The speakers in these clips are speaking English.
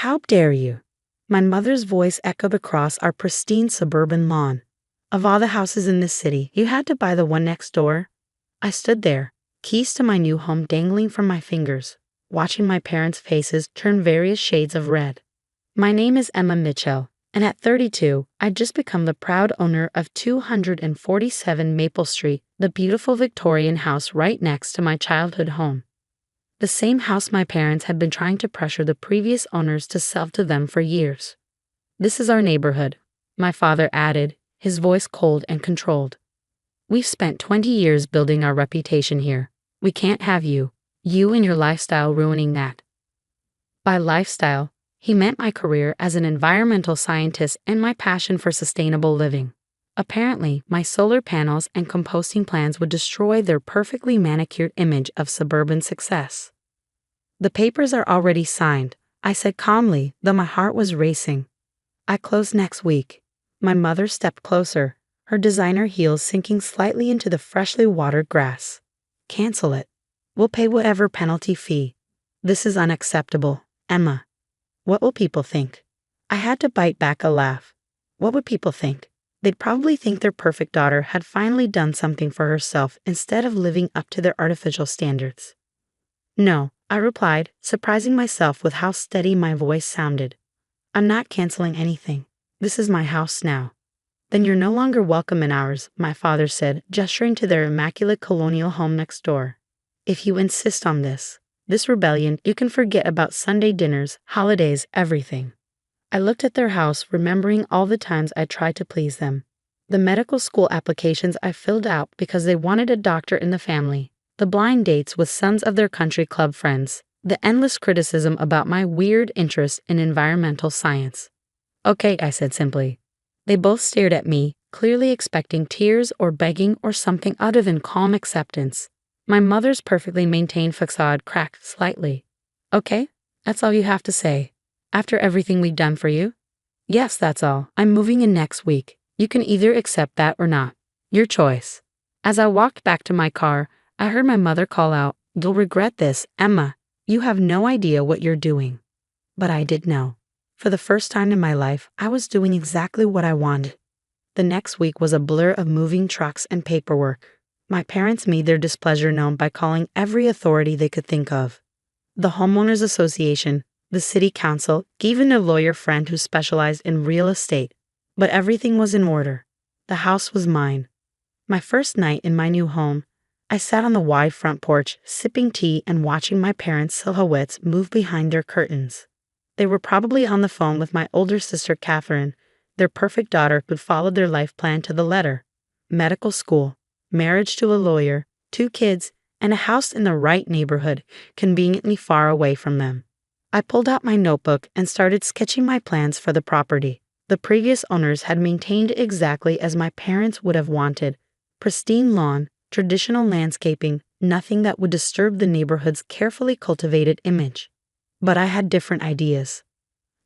How dare you? My mother's voice echoed across our pristine suburban lawn. Of all the houses in this city, you had to buy the one next door? I stood there, keys to my new home dangling from my fingers, watching my parents' faces turn various shades of red. My name is Emma Mitchell, and at 32, I'd just become the proud owner of 247 Maple Street, the beautiful Victorian house right next to my childhood home. The same house my parents had been trying to pressure the previous owners to sell to them for years. "This is our neighborhood," my father added, his voice cold and controlled. "We've spent 20 years building our reputation here. We can't have you and your lifestyle ruining that." By lifestyle, he meant my career as an environmental scientist and my passion for sustainable living. Apparently, my solar panels and composting plans would destroy their perfectly manicured image of suburban success. "The papers are already signed," I said calmly, though my heart was racing. "I close next week." My mother stepped closer, her designer heels sinking slightly into the freshly watered grass. "Cancel it. We'll pay whatever penalty fee. This is unacceptable, Emma." "What will people think?" I had to bite back a laugh. What would people think? They'd probably think their perfect daughter had finally done something for herself instead of living up to their artificial standards. "No," I replied, surprising myself with how steady my voice sounded. "I'm not canceling anything. This is my house now." "Then you're no longer welcome in ours," my father said, gesturing to their immaculate colonial home next door. "If you insist on this rebellion, you can forget about Sunday dinners, holidays, everything." I looked at their house, remembering all the times I tried to please them. The medical school applications I filled out because they wanted a doctor in the family, the blind dates with sons of their country club friends, the endless criticism about my weird interest in environmental science. "Okay," I said simply. They both stared at me, clearly expecting tears or begging or something other than calm acceptance. My mother's perfectly maintained facade cracked slightly. "Okay, that's all you have to say? After everything we've done for you?" "Yes, that's all. I'm moving in next week. You can either accept that or not. Your choice." As I walked back to my car, I heard my mother call out, "You'll regret this, Emma. You have no idea what you're doing." But I did know. For the first time in my life, I was doing exactly what I wanted. The next week was a blur of moving trucks and paperwork. My parents made their displeasure known by calling every authority they could think of. The homeowners association, the city council, even a lawyer friend who specialized in real estate. But everything was in order. The house was mine. My first night in my new home, I sat on the wide front porch, sipping tea and watching my parents' silhouettes move behind their curtains. They were probably on the phone with my older sister Catherine, their perfect daughter who'd followed their life plan to the letter. Medical school, marriage to a lawyer, 2 kids, and a house in the right neighborhood, conveniently far away from them. I pulled out my notebook and started sketching my plans for the property. The previous owners had maintained exactly as my parents would have wanted: pristine lawn, traditional landscaping, nothing that would disturb the neighborhood's carefully cultivated image. But I had different ideas.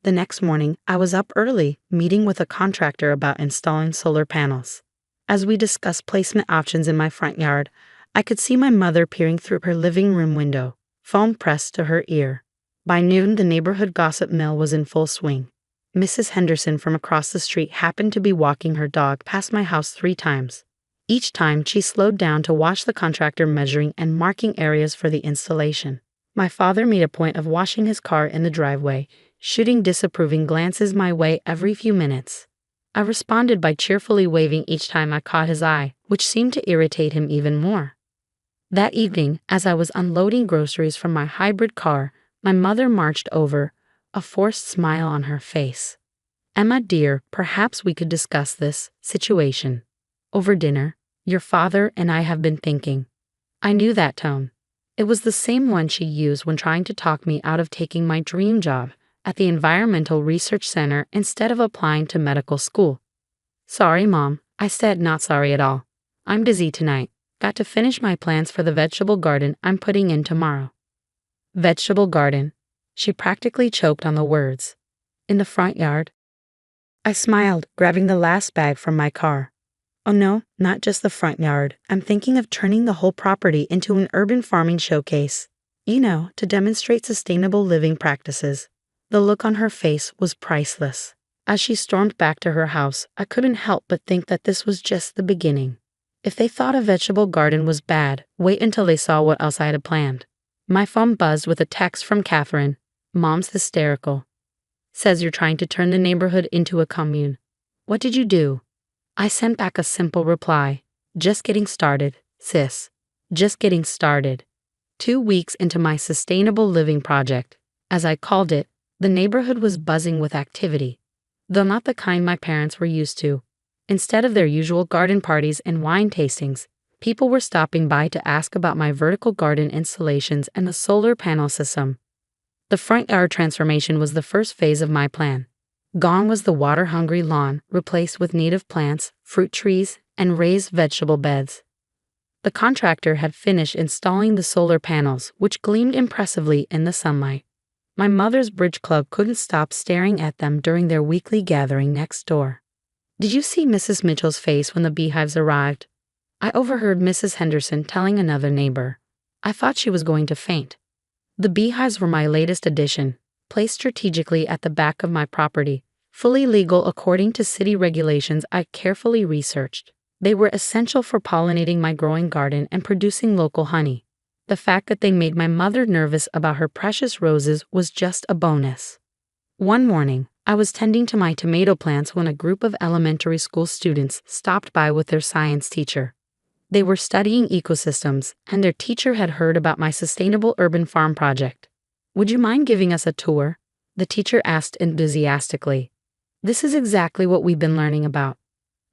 The next morning, I was up early, meeting with a contractor about installing solar panels. As we discussed placement options in my front yard, I could see my mother peering through her living room window, phone pressed to her ear. By noon, the neighborhood gossip mill was in full swing. Mrs. Henderson from across the street happened to be walking her dog past my house 3 times. Each time, she slowed down to watch the contractor measuring and marking areas for the installation. My father made a point of washing his car in the driveway, shooting disapproving glances my way every few minutes. I responded by cheerfully waving each time I caught his eye, which seemed to irritate him even more. That evening, as I was unloading groceries from my hybrid car, my mother marched over, a forced smile on her face. "Emma, dear, perhaps we could discuss this situation over dinner. Your father and I have been thinking." I knew that tone. It was the same one she used when trying to talk me out of taking my dream job at the Environmental Research Center instead of applying to medical school. "Sorry, Mom," I said, not sorry at all. "I'm busy tonight. Got to finish my plans for the vegetable garden I'm putting in tomorrow." Vegetable garden. She practically choked on the words. "In the front yard?" I smiled, grabbing the last bag from my car. "Oh no, not just the front yard. I'm thinking of turning the whole property into an urban farming showcase. To demonstrate sustainable living practices. The look on her face was priceless. As she stormed back to her house, I couldn't help but think that this was just the beginning. If they thought a vegetable garden was bad, wait until they saw what else I had planned. My phone buzzed with a text from Catherine. "Mom's hysterical. Says you're trying to turn the neighborhood into a commune. What did you do?" I sent back a simple reply. "Just getting started, sis. Just getting started." 2 weeks into my sustainable living project, as I called it, the neighborhood was buzzing with activity. Though not the kind my parents were used to. Instead of their usual garden parties and wine tastings, people were stopping by to ask about my vertical garden installations and the solar panel system. The front yard transformation was the first phase of my plan. Gone was the water-hungry lawn, replaced with native plants, fruit trees, and raised vegetable beds. The contractor had finished installing the solar panels, which gleamed impressively in the sunlight. My mother's bridge club couldn't stop staring at them during their weekly gathering next door. "Did you see Mrs. Mitchell's face when the beehives arrived?" I overheard Mrs. Henderson telling another neighbor. I thought she was going to faint. The beehives were my latest addition, placed strategically at the back of my property, fully legal according to city regulations I carefully researched. They were essential for pollinating my growing garden and producing local honey. The fact that they made my mother nervous about her precious roses was just a bonus. One morning, I was tending to my tomato plants when a group of elementary school students stopped by with their science teacher. They were studying ecosystems, and their teacher had heard about my sustainable urban farm project. "Would you mind giving us a tour?" the teacher asked enthusiastically. "This is exactly what we've been learning about."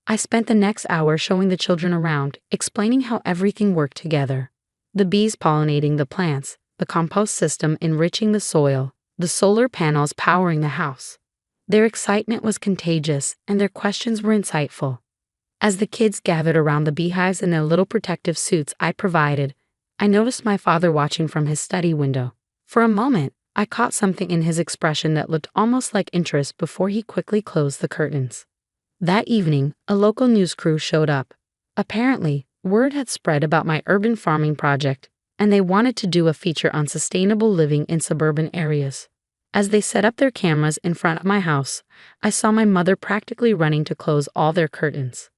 I spent the next hour showing the children around, explaining how everything worked together. The bees pollinating the plants, the compost system enriching the soil, the solar panels powering the house. Their excitement was contagious, and their questions were insightful. As the kids gathered around the beehives in their little protective suits I provided, I noticed my father watching from his study window. For a moment, I caught something in his expression that looked almost like interest before he quickly closed the curtains. That evening, a local news crew showed up. Apparently, word had spread about my urban farming project, and they wanted to do a feature on sustainable living in suburban areas. As they set up their cameras in front of my house, I saw my mother practically running to close all their curtains.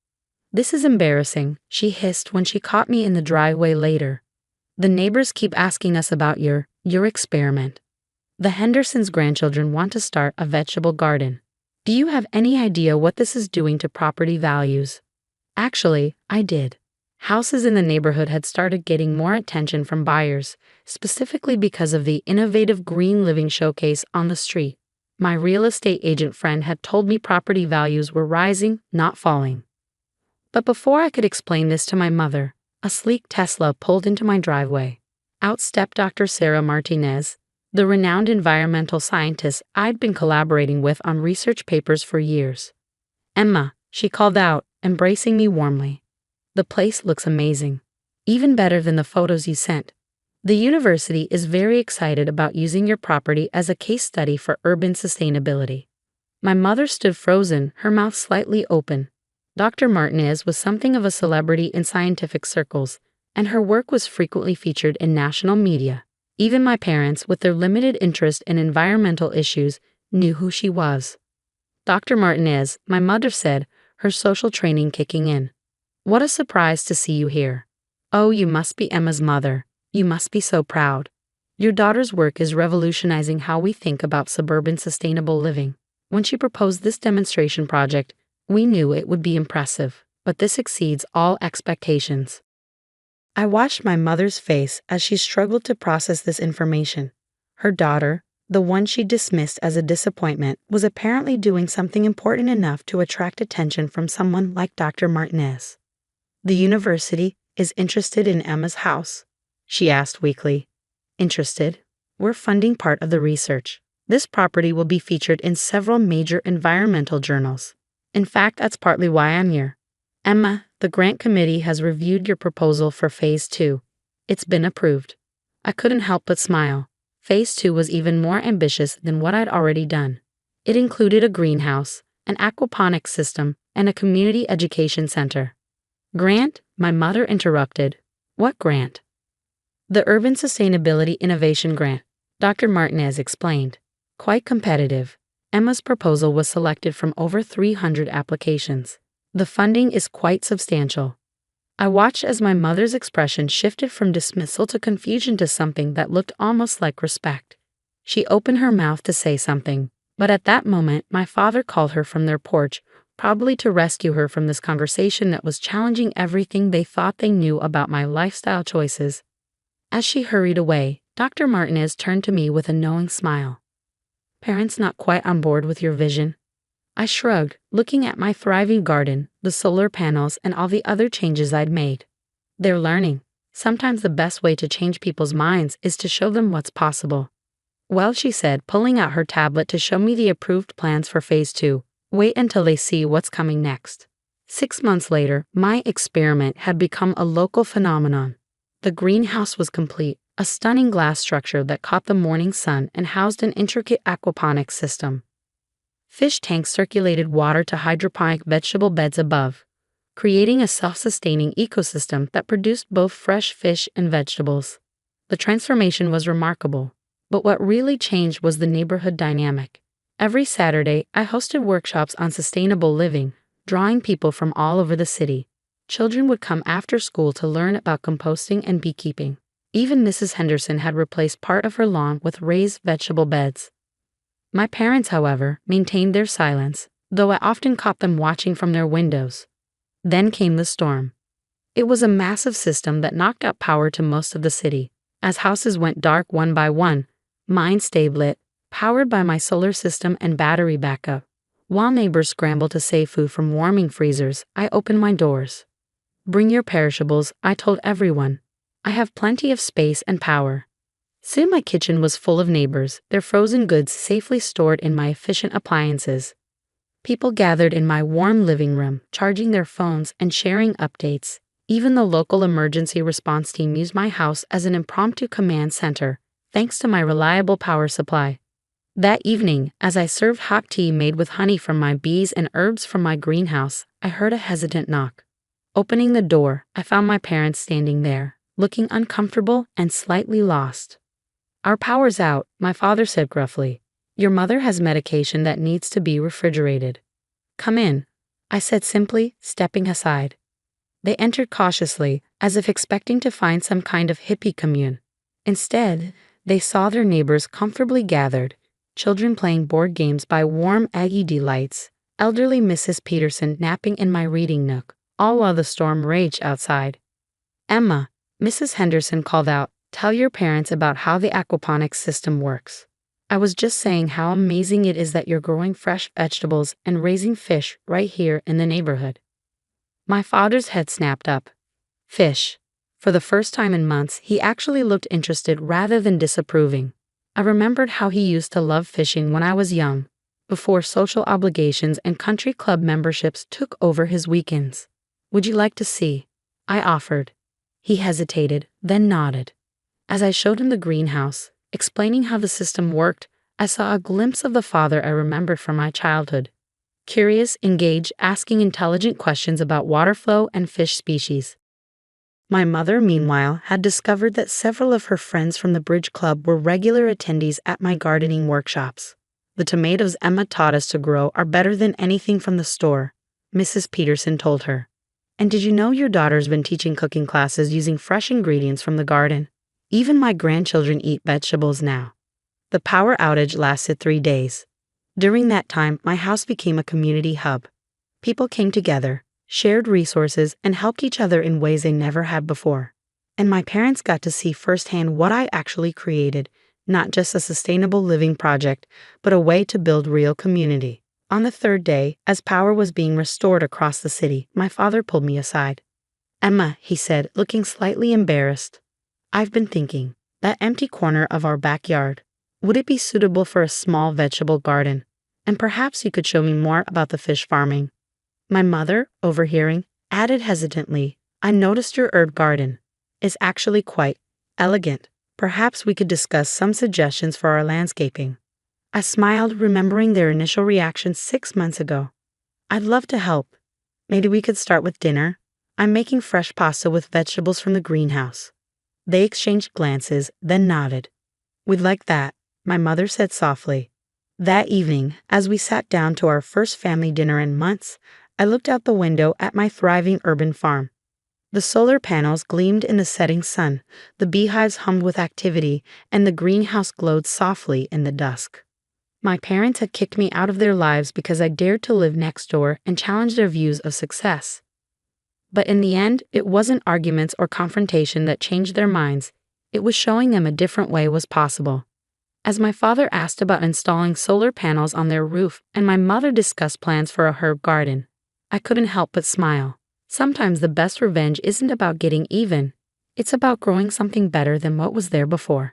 "This is embarrassing," she hissed when she caught me in the driveway later. "The neighbors keep asking us about your experiment. The Hendersons' grandchildren want to start a vegetable garden. Do you have any idea what this is doing to property values?" Actually, I did. Houses in the neighborhood had started getting more attention from buyers, specifically because of the innovative green living showcase on the street. My real estate agent friend had told me property values were rising, not falling. But before I could explain this to my mother, a sleek Tesla pulled into my driveway. Out stepped Dr. Sarah Martinez, the renowned environmental scientist I'd been collaborating with on research papers for years. "Emma," she called out, embracing me warmly. "The place looks amazing. Even better than the photos you sent. The university is very excited about using your property as a case study for urban sustainability." My mother stood frozen, her mouth slightly open. Dr. Martinez was something of a celebrity in scientific circles, and her work was frequently featured in national media. Even my parents, with their limited interest in environmental issues, knew who she was. "Dr. Martinez," my mother said, her social training kicking in. "What a surprise to see you here. Oh, you must be Emma's mother. You must be so proud. Your daughter's work is revolutionizing how we think about suburban sustainable living." When she proposed this demonstration project, we knew it would be impressive, but this exceeds all expectations. I watched my mother's face as she struggled to process this information. Her daughter, the one she dismissed as a disappointment, was apparently doing something important enough to attract attention from someone like Dr. Martinez. "The university is interested in Emma's house?" she asked weakly. "Interested? We're funding part of the research. This property will be featured in several major environmental journals. In fact, that's partly why I'm here. Emma, the grant committee has reviewed your proposal for Phase 2. It's been approved." I couldn't help but smile. Phase 2 was even more ambitious than what I'd already done. It included a greenhouse, an aquaponics system, and a community education center. "Grant?" my mother interrupted. "What grant?" "The Urban Sustainability Innovation Grant," Dr. Martinez explained. Quite competitive. Emma's proposal was selected from over 300 applications. The funding is quite substantial. I watched as my mother's expression shifted from dismissal to confusion to something that looked almost like respect. She opened her mouth to say something, but at that moment my father called her from their porch, probably to rescue her from this conversation that was challenging everything they thought they knew about my lifestyle choices. As she hurried away, Dr. Martinez turned to me with a knowing smile. "Parents not quite on board with your vision?" I shrugged, looking at my thriving garden, the solar panels, and all the other changes I'd made. "They're learning. Sometimes the best way to change people's minds is to show them what's possible." "Well," she said, pulling out her tablet to show me the approved plans for Phase 2. "Wait until they see what's coming next." 6 months later, my experiment had become a local phenomenon. The greenhouse was complete, a stunning glass structure that caught the morning sun and housed an intricate aquaponics system. Fish tanks circulated water to hydroponic vegetable beds above, creating a self-sustaining ecosystem that produced both fresh fish and vegetables. The transformation was remarkable, but what really changed was the neighborhood dynamic. Every Saturday, I hosted workshops on sustainable living, drawing people from all over the city. Children would come after school to learn about composting and beekeeping. Even Mrs. Henderson had replaced part of her lawn with raised vegetable beds. My parents, however, maintained their silence, though I often caught them watching from their windows. Then came the storm. It was a massive system that knocked out power to most of the city. As houses went dark one by one, mine stayed lit, powered by my solar system and battery backup. While neighbors scrambled to save food from warming freezers, I opened my doors. "Bring your perishables," I told everyone. "I have plenty of space and power." Soon my kitchen was full of neighbors, their frozen goods safely stored in my efficient appliances. People gathered in my warm living room, charging their phones and sharing updates. Even the local emergency response team used my house as an impromptu command center, thanks to my reliable power supply. That evening, as I served hot tea made with honey from my bees and herbs from my greenhouse, I heard a hesitant knock. Opening the door, I found my parents standing there, looking uncomfortable and slightly lost. "Our power's out," my father said gruffly. "Your mother has medication that needs to be refrigerated." "Come in," I said simply, stepping aside. They entered cautiously, as if expecting to find some kind of hippie commune. Instead, they saw their neighbors comfortably gathered, children playing board games by warm LED lights, elderly Mrs. Peterson napping in my reading nook, all while the storm raged outside. "Emma," Mrs. Henderson called out, "tell your parents about how the aquaponics system works." "I was just saying how amazing it is that you're growing fresh vegetables and raising fish right here in the neighborhood." My father's head snapped up. Fish. For the first time in months, he actually looked interested rather than disapproving. I remembered how he used to love fishing when I was young, before social obligations and country club memberships took over his weekends. "Would you like to see?" I offered. He hesitated, then nodded. As I showed him the greenhouse, explaining how the system worked, I saw a glimpse of the father I remembered from my childhood. Curious, engaged, asking intelligent questions about water flow and fish species. My mother, meanwhile, had discovered that several of her friends from the Bridge Club were regular attendees at my gardening workshops. "The tomatoes Emma taught us to grow are better than anything from the store," Mrs. Peterson told her. "And did you know your daughter's been teaching cooking classes using fresh ingredients from the garden? Even my grandchildren eat vegetables now." The power outage lasted 3 days. During that time, my house became a community hub. People came together, shared resources, and helped each other in ways they never had before. And my parents got to see firsthand what I actually created, not just a sustainable living project, but a way to build real community. On the 3rd day, as power was being restored across the city, my father pulled me aside. "Emma," he said, looking slightly embarrassed, "I've been thinking, that empty corner of our backyard, would it be suitable for a small vegetable garden? And perhaps you could show me more about the fish farming." My mother, overhearing, added hesitantly, "I noticed your herb garden. It's actually quite elegant. Perhaps we could discuss some suggestions for our landscaping." I smiled, remembering their initial reaction 6 months ago. "I'd love to help. Maybe we could start with dinner. I'm making fresh pasta with vegetables from the greenhouse." They exchanged glances, then nodded. "We'd like that," my mother said softly. That evening, as we sat down to our first family dinner in months, I looked out the window at my thriving urban farm. The solar panels gleamed in the setting sun, the beehives hummed with activity, and the greenhouse glowed softly in the dusk. My parents had kicked me out of their lives because I dared to live next door and challenge their views of success. But in the end, it wasn't arguments or confrontation that changed their minds. It was showing them a different way was possible. As my father asked about installing solar panels on their roof and my mother discussed plans for a herb garden, I couldn't help but smile. Sometimes the best revenge isn't about getting even. It's about growing something better than what was there before.